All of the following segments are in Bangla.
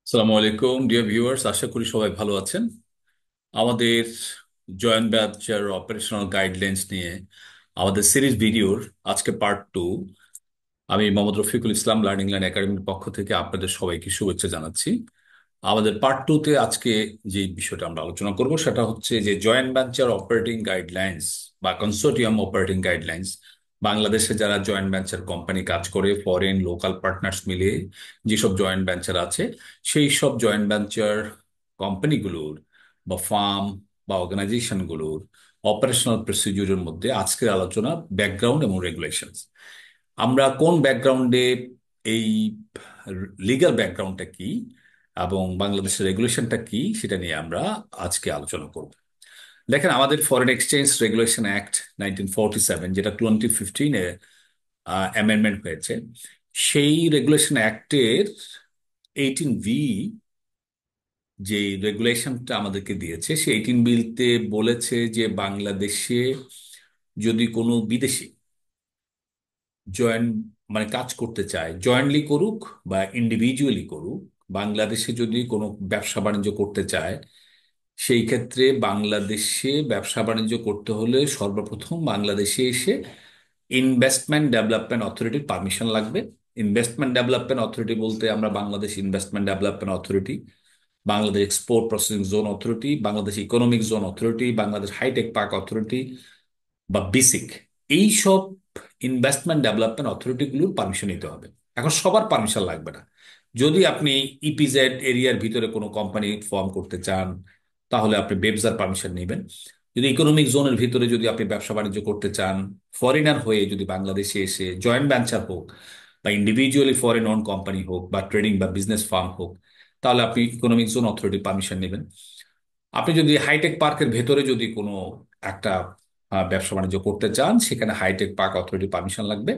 আসসালামু আলাইকুম ডিয়ার ভিউয়ার্স, আশা করি সবাই ভালো আছেন। আমাদের জয়েন্ট ব্যাচের অপারেশনাল গাইডলাইন্স নিয়ে আমাদের সিরিজ ভিডিওর আজকে পার্ট 2। আমি মোহাম্মদ রফিকুল ইসলাম লার্নিং লাইন একাডেমির পক্ষ থেকে আপনাদের সবাইকে শুভেচ্ছা জানাচ্ছি। আমাদের পার্ট 2-তে আজকে যে বিষয়টা আমরা আলোচনা করব সেটা হচ্ছে যে জয়েন্ট ভেঞ্চার অপারেটিং গাইডলাইন্স বা কনসোর্টিয়াম অপারেটিং গাইডলাইন্স। বাংলাদেশে যারা জয়েন্ট ভেঞ্চার কোম্পানি কাজ করে, ফরেন লোকাল পার্টনার্স মিলে যেসব জয়েন্ট ভেঞ্চার আছে, সেই সব জয়েন্ট ভেঞ্চার কোম্পানিগুলোর বা ফার্ম বা অর্গানাইজেশনগুলোর অপারেশনাল প্রসিডিউরের মধ্যে আজকের আলোচনা ব্যাকগ্রাউন্ড এবং রেগুলেশনস। আমরা কোন ব্যাকগ্রাউন্ডে, এই লিগ্যাল ব্যাকগ্রাউন্ডটা কি এবং বাংলাদেশের রেগুলেশনটা কি, সেটা নিয়ে আমরা আজকে আলোচনা করব। দেখেন, আমাদের ফরেন এক্সচেঞ্জ রেগুলেশন অ্যাক্ট 1947, যেটা 2015-এ অ্যামেন্ডমেন্ট হয়েছে, সেই রেগুলেশন অ্যাক্টের 18B যে রেগুলেশনটা আমাদেরকে দিয়েছে, সেই 18 বিলতে বলেছে যে বাংলাদেশে যদি কোনো বিদেশি জয়েন্ট মানে কাজ করতে চায়, জয়েন্টলি করুক বা ইন্ডিভিজুয়ালি করুক, বাংলাদেশে যদি কোনো ব্যবসা বাণিজ্য করতে চায়, সেই ক্ষেত্রে বাংলাদেশে ব্যবসা বাণিজ্য করতে হলে সর্বপ্রথম বাংলাদেশে এসে ইনভেস্টমেন্ট ডেভেলপমেন্ট অথরিটির পারমিশন লাগবে। ইনভেস্টমেন্ট ডেভেলপমেন্ট অথরিটি বলতে আমরা Bangladesh investment development authority, Bangladesh export processing zone authority, Bangladesh economic zone authority, Bangladesh hitech park authority বা বিসিক, এই সব ইনভেস্টমেন্ট ডেভেলপমেন্ট অথরিটিগুলোর পারমিশন নিতে হবে। এখন সবার পারমিশন লাগবে না। যদি আপনি ইপিজেড এরিয়ার ভিতরে কোনো কোম্পানি ফর্ম করতে চান, তাহলে আপনি বেবসার পারমিশন নেবেন। যদি ইকোনমিক জোনের ভিতরে যদি আপনি ব্যবসা বাণিজ্য করতে চান, ফরেনার হয়ে যদি বাংলাদেশে এসে জয়েন্ট ভেঞ্চার হোক বা ইন্ডিভিজুয়ালি ফরেন ওন কোম্পানি হোক বা ট্রেডিং বা বিজনেস ফার্ম হোক, তাহলে আপনি ইকোনমিক জোন অথরিটির পারমিশন নেবেন। আপনি যদি হাইটেক পার্কের ভেতরে যদি কোনো একটা ব্যবসা বাণিজ্য করতে চান, সেখানে হাইটেক পার্ক অথরিটি পারমিশন লাগবে।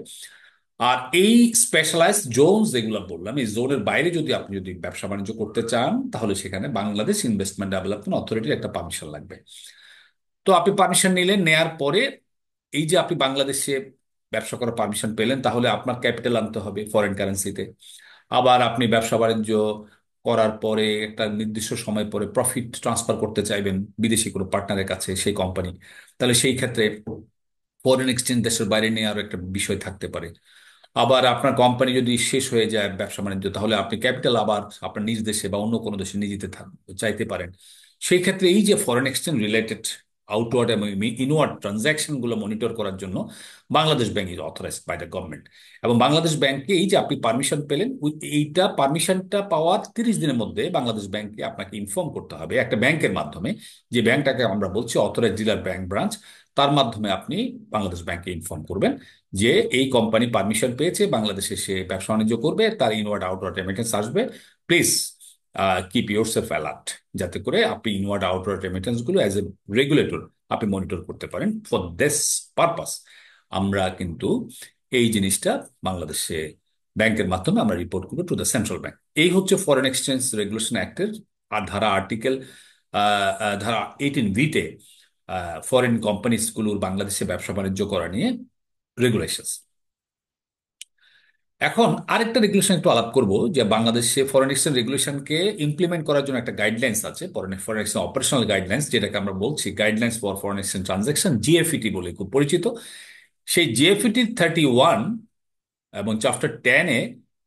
আর এই স্পেশালাইজড জোন যেগুলো বললাম, এই জোনের বাইরে যদি আপনি যদি ব্যবসা বাণিজ্য করতে চান, তাহলে সেখানে বাংলাদেশ ইনভেস্টমেন্ট ডেভেলপমেন্ট অথরিটির একটা পারমিশন লাগবে। তো আপনি পারমিশন নিলেন, নেয়ার পরে এই যে আপনি বাংলাদেশে ব্যবসা করার পারমিশন পেলেন, তাহলে আপনার ক্যাপিটাল আনতে হবে ফরেন কারেন্সিতে। আবার আপনি ব্যবসা বাণিজ্য করার পরে একটা নির্দিষ্ট সময় পরে প্রফিট ট্রান্সফার করতে চাইবেন বিদেশি কোনো পার্টনারের কাছে, সেই কোম্পানি, তাহলে সেই ক্ষেত্রে ফরেন এক্সচেঞ্জ দেশের বাইরে নিয়ে আরো একটা বিষয় থাকতে পারে। আবার আপনার কোম্পানি যদি শেষ হয়ে যায় ব্যবসা বাণিজ্য, তাহলে আপনি ক্যাপিটাল আবার আপনার নিজ দেশে বা অন্য কোনো দেশে নিয়ে যেতে চাইতে পারেন। সেই ক্ষেত্রে এই যে ফরেন এক্সচেঞ্জ রিলেটেড আউটওয়ার্ড এবং ইনওয়ার্ড ট্রানজাকশন গুলো মনিটর করার জন্য Bangladesh bank is authorized by the government. এবং বাংলাদেশ ব্যাংকে এই যে আপনি পারমিশন পেলেন, এইটা পারমিশনটা পাওয়ার 30 দিনের মধ্যে বাংলাদেশ ব্যাংকে আপনাকে ইনফর্ম করতে হবে একটা ব্যাংকের মাধ্যমে, যে ব্যাংকটাকে আমরা বলছি অথরাইজড ডিলার ব্যাংক ব্রাঞ্চ। তার মাধ্যমে আপনি বাংলাদেশ ব্যাংকে ইনফর্ম করবেন যে এই কোম্পানি পারমিশন পেয়েছে, বাংলাদেশে সে ব্যবসা বাণিজ্য করবে, তার ইনওয়ার্ড আউটওয়ার্ড রেমিটেন্স আসবে। Please keep your self alert, যাতে করে আপনি ইনওয়ার্ড আউটওয়ার্ড রেমিটেন্স গুলো অ্যাজ এ রেগুলেটর আপনি মনিটর করতে পারেন। ফর দিস পারপাস আমরা কিন্তু এই জিনিসটা বাংলাদেশে ব্যাংকের মাধ্যমে আমরা রিপোর্ট করবো টু দ্য সেন্ট্রাল ব্যাংক। এই হচ্ছে ফরেন এক্সচেঞ্জ রেগুলেশন অ্যাক্টের আর ধারা আর্টিকেল, ধারা 18B-তে ফরেন কোম্পানিজ গুলোর বাংলাদেশে ব্যবসা বাণিজ্য করা নিয়ে রেগুলেশন। এখন আরেকটা রেগুলেশন একটু আলাপ করব, যে বাংলাদেশে ফরেন এক্সচেঞ্জ রেগুলেশনকে ইমপ্লিমেন্ট করার জন্য একটা গাইডলাইন্স আছে, foreign foreign exchange operational guidelines, যেটাকে আমরা বলছি guidelines for foreign exchange transaction, GFET বলে খুব পরিচিত। সেই জিএফইটি 31 এবং চ্যাপ্টার 10-এ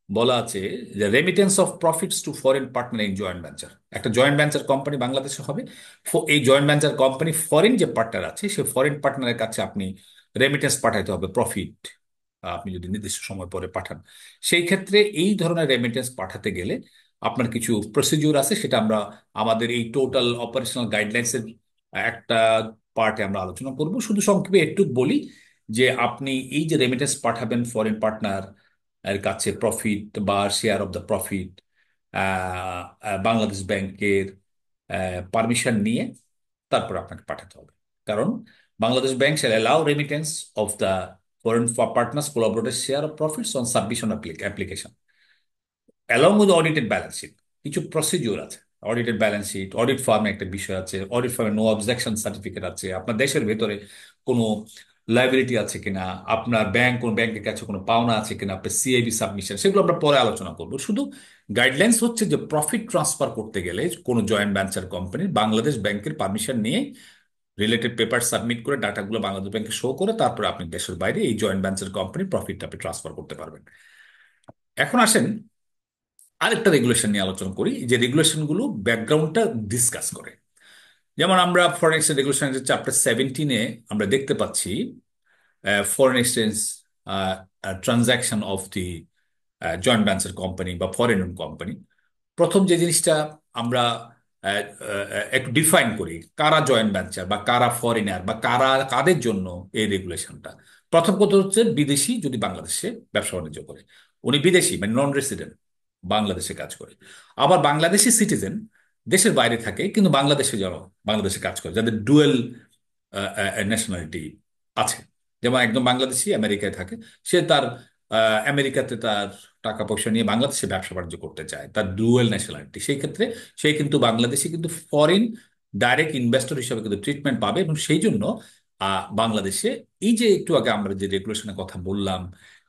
বলা আছে যে remittance of profits two foreign partner in joint venture. একটা জয়েন্ট ভেঞ্চার কোম্পানি বাংলাদেশে হবে, এই জয়েন্ট ভেঞ্চার কোম্পানি ফরেন যে পার্টনার আছে, সেই ফরেন পার্টনারের কাছে আপনি রেমিটেন্স পাঠাইতে হবে, প্রফিট আপনি যদি নির্দিষ্ট সময় পরে পাঠান। সেই ক্ষেত্রে এই ধরনের রেমিটেন্স পাঠাতে গেলে আপনার কিছু প্রসিডিউর আছে, সেটা আমরা আমাদের এই টোটাল অপারেশনাল গাইডলাইন্সের একটা পার্টে আমরা আলোচনা করব। শুধু সংক্ষেপে একটু বলি যে আপনি এই যে রেমিটেন্স পাঠাবেন ফরেন পার্টনার এর কাছে, প্রফিট বা share of the profit Bangladesh ব্যাংকের পারমিশন নিয়ে তারপর আপনাকে পাঠাতে হবে। কারণ Bangladesh bank shall allow remittance of the foreign partners collaborators share of profits on submission application along with audited balance sheet। কিছু প্রসিডিওর আছে, অডিটেড ব্যালেন্স শিট, অডিট ফার্মে একটা বিষয় আছে, অডিট ফার্মে নো অবজেকশন সার্টিফিকেট আছে, আপনার দেশের ভেতরে কোনো লাইবিলিটি আছে কিনা, আপনার কোন ব্যাংকের কাছে কোনো পাওনা আছে কিনা, আপনার সিআইবি সাবমিশন, সেগুলো আমরা পরে আলোচনা করবো। শুধু গাইডলাইন্স হচ্ছে যে প্রফিট ট্রান্সফার করতে গেলে কোনো জয়েন্ট ভেঞ্চার কোম্পানির বাংলাদেশ ব্যাংকের পারমিশন নিয়ে রিলেটেড পেপার সাবমিট করে ডাটাগুলো বাংলাদেশ ব্যাংকে শো করে তারপরে আপনি দেশের বাইরে এই জয়েন্ট ভেঞ্চার কোম্পানির প্রফিটটা আপনি ট্রান্সফার করতে পারবেন। এখন আসেন আরেকটা রেগুলেশন নিয়ে আলোচনা করি, যে রেগুলেশনগুলো ব্যাকগ্রাউন্ডটা ডিসকাস করে। যেমন আমরা ফরেন এক্সচেঞ্জ রেগুলেশন চ্যাপ্টার 17-এ আমরা দেখতে পাচ্ছি foreign exchange transaction of the joint venture company বা ফরেন কোম্পানি। প্রথম যে জিনিসটা আমরা একটু ডিফাইন করি, কারা জয়েন্ট ভেঞ্চার বা কারা ফরেনার বা কাদের জন্য এই রেগুলেশনটা। প্রথম কথা হচ্ছে বিদেশি যদি বাংলাদেশে ব্যবসা বাণিজ্য করে, উনি বিদেশি মানে নন রেসিডেন্ট, বাংলাদেশে কাজ করে। আবার বাংলাদেশি সিটিজেন দেশের বাইরে থাকে কিন্তু বাংলাদেশে যেন বাংলাদেশে কাজ করে, যাদের ডুয়েল ন্যাশনালিটি আছে। যেমন একদম বাংলাদেশি আমেরিকায় থাকে, সে তার আমেরিকাতে তার টাকা পয়সা নিয়ে বাংলাদেশে ব্যবসা বাণিজ্য করতে চায়, তার ডুয়েল ন্যাশনালিটি, সেই ক্ষেত্রে সে কিন্তু বাংলাদেশে কিন্তু ফরেন ডাইরেক্ট ইনভেস্টর হিসেবে কিন্তু ট্রিটমেন্ট পাবে। এবং সেই জন্য বাংলাদেশে এই যে একটু আগে আমরা যে রেগুলেশনের কথা বললাম,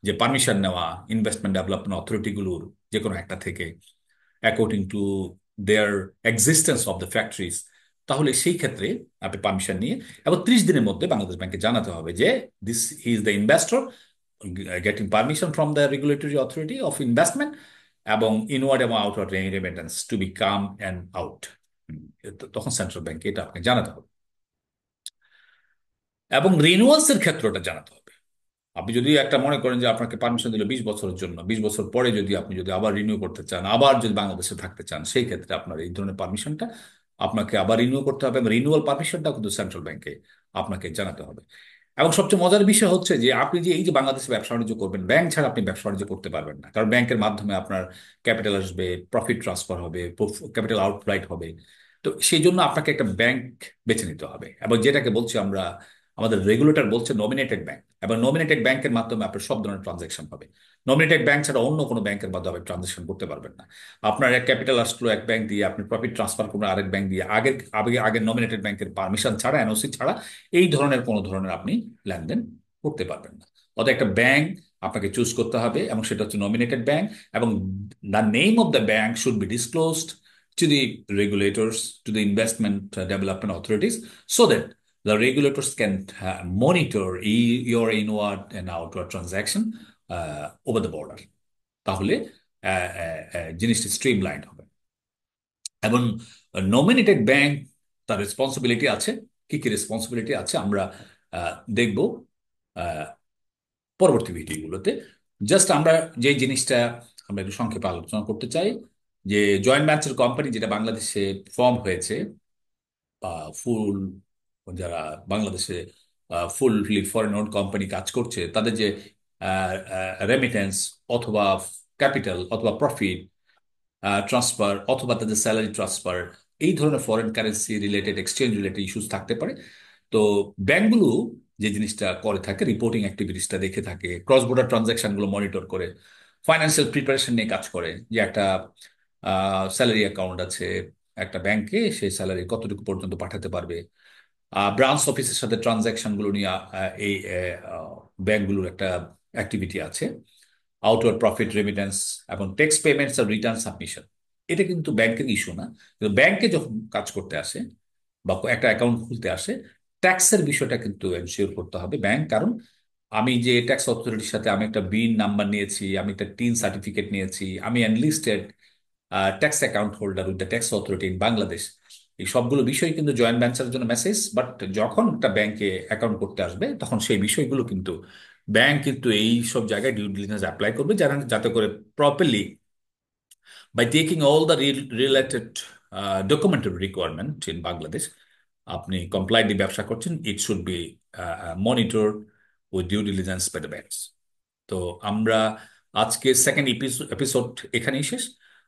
যে পারমিশন নেওয়া ইনভেস্টমেন্ট ডেভেলপমেন্ট অথরিটিগুলোর যে কোনো একটা থেকে according to their existence of the factories, তাহলে সেই ক্ষেত্রে আপনি পারমিশন নিয়ে এবং 30 দিনের মধ্যে বাংলাদেশ ব্যাংকে জানাতে হবে যে this is the investor getting permission from the regulatory authority of investment এবং ইনওয়ার্ড এবং outward remittance to be come and out. তখন সেন্ট্রাল ব্যাংকে এটা আপনাকে জানাতে হবে এবং রিনুয়ালস এর ক্ষেত্রটা জানাতে হবে। আপনি যদি একটা মনে করেন যে আপনাকে পারমিশন দিল 20 বছরের জন্য, 20 বছর পরে যদি আপনি যদি আবার রিনিউ করতে চান, আবার যদি বাংলাদেশে থাকতে চান, সেই ক্ষেত্রে আপনার এই ধরনের পারমিশনটা আপনাকে আবার রিনিউ করতে হবে এবং রিনিউয়াল পারমিশনটা কিন্তু সেন্ট্রাল ব্যাংকে আপনাকে জানাতে হবে। এবং সবচেয়ে মজার বিষয় হচ্ছে যে আপনি যে এই যে বাংলাদেশে ব্যবসা বাণিজ্য করবেন, ব্যাংক ছাড়া আপনি ব্যবসা বাণিজ্য করতে পারবেন না, কারণ ব্যাংকের মাধ্যমে আপনার ক্যাপিটাল আসবে, প্রফিট ট্রান্সফার হবে, ক্যাপিটাল আউটফ্লাইট হবে। তো সেই জন্য আপনাকে একটা ব্যাংক বেছে নিতে হবে, এবং যেটাকে বলছি আমরা, আমাদের রেগুলেটর বলছে নমিনেটেড ব্যাংক, এবং নমিনেটেড ব্যাংকের মাধ্যমে আপনার সব ধরনের ট্রানজাকশন হবে। নমিনেটেড ব্যাংক ছাড়া অন্য কোনো ব্যাংকের মাধ্যমে আপনি ট্রানজাকশন করতে পারবেন না। আপনার এক ক্যাপিটাল আসলো এক ব্যাংক দিয়ে, আপনি প্রফিট ট্রান্সফার করবেন আরেক ব্যাংক দিয়ে, আগের নমিনেটেড ব্যাংকের পারমিশন ছাড়া, এনওসি ছাড়া এই ধরনের কোনো ধরনের আপনি লেনদেন করতে পারবেন না। অর্থাৎ একটা ব্যাংক আপনাকে চুজ করতে হবে এবং সেটা হচ্ছে নমিনেটেড ব্যাংক, এবং the name of the bank should be disclosed to the regulators, to the investment development authorities, so that the regulators can monitor your inward and outward transaction over the border. তাহলে জিনিসটা স্ট্রিমলাইন হবে। এবং নমিনেটেড ব্যাংক তার রেসপন্সিবিলিটি আছে, কি কি রেসপন্সিবিলিটি আছে আমরা দেখব পরবর্তী ভিডিওগুলোতে। জাস্ট আমরা যে জিনিসটা আমরা একটু সংক্ষেপে আলোচনা করতে চাই, যে জয়েন্ট ভেঞ্চার কোম্পানি যেটা বাংলাদেশে ফর্ম হয়েছে, ফুল যারা বাংলাদেশে ফুললি ফরেন ওন্ড কোম্পানি কাজ করছে, তাদের যে রেমিটেন্স অথবা ক্যাপিটাল অথবা প্রফিট ট্রান্সফার অথবা তাদের স্যালারি ট্রান্সফার, এই ধরনের foreign currency related exchange related issues থাকতে পারে। তো ব্যাংকগুলো যে জিনিসটা করে থাকে, রিপোর্টিং অ্যাক্টিভিটিসটা দেখে থাকে, ক্রস বর্ডার ট্রানজাকশনগুলো মনিটর করে, ফাইন্যান্সিয়াল প্রিপারেশন নিয়ে কাজ করে, যে একটা স্যালারি অ্যাকাউন্ট আছে একটা ব্যাংকে, সেই স্যালারি কতটুকু পর্যন্ত পাঠাতে পারবে, ব্রাঞ্চ অফিসের সাথে ট্রানজাকশন গুলো নিয়ে এই ব্যাংকগুলোর একটা অ্যাক্টিভিটি আছে, আউটওয়ার্ড প্রফিট রেমিটেন্স এবং ট্যাক্স পেমেন্টস আর রিটার্ন সাবমিশন। এটা কিন্তু ব্যাংকের ইস্যু না, কিন্তু ব্যাংকে যখন কাজ করতে আসে বা একটা অ্যাকাউন্ট খুলতে আসে, ট্যাক্সের বিষয়টা কিন্তু এনশিওর করতে হবে ব্যাংক। কারণ আমি যে ট্যাক্স অথরিটির সাথে আমি একটা বিন নাম্বার নিয়েছি, আমি একটা টিন সার্টিফিকেট নিয়েছি, আমি enlisted tax account holder with the tax authority in Bangladesh, এই সবগুলো বিষয় কিন্তু জয়েন্ট ভেঞ্চারের জন্য মেসেজ। বাট যখন একটা ব্যাংকে অ্যাকাউন্ট করতে আসবে তখন সেই বিষয়গুলো কিন্তু ব্যাংক কিন্তু এই সব জায়গায় ডিউ ডিলিজেন্স অ্যাপ্লাই করবে, যাতে করে properly by taking all the related documentary requirement in Bangladesh, আপনি কমপ্লাইন্টলি ব্যবসা করছেন, it should be monitored with due diligence by the banks. তো আমরা আজকে সেকেন্ড এপিসোড এখানেই শেষ।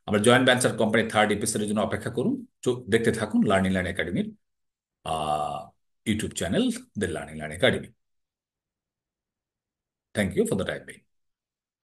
আমরা জয়েন্ট ভেঞ্চার কোম্পানির থার্ড এপিসোডের জন্য অপেক্ষা করুন। দেখতে থাকুন লার্নিং লার্ন একাডেমির YouTube channel, the learning learn academy. Thank you for the time.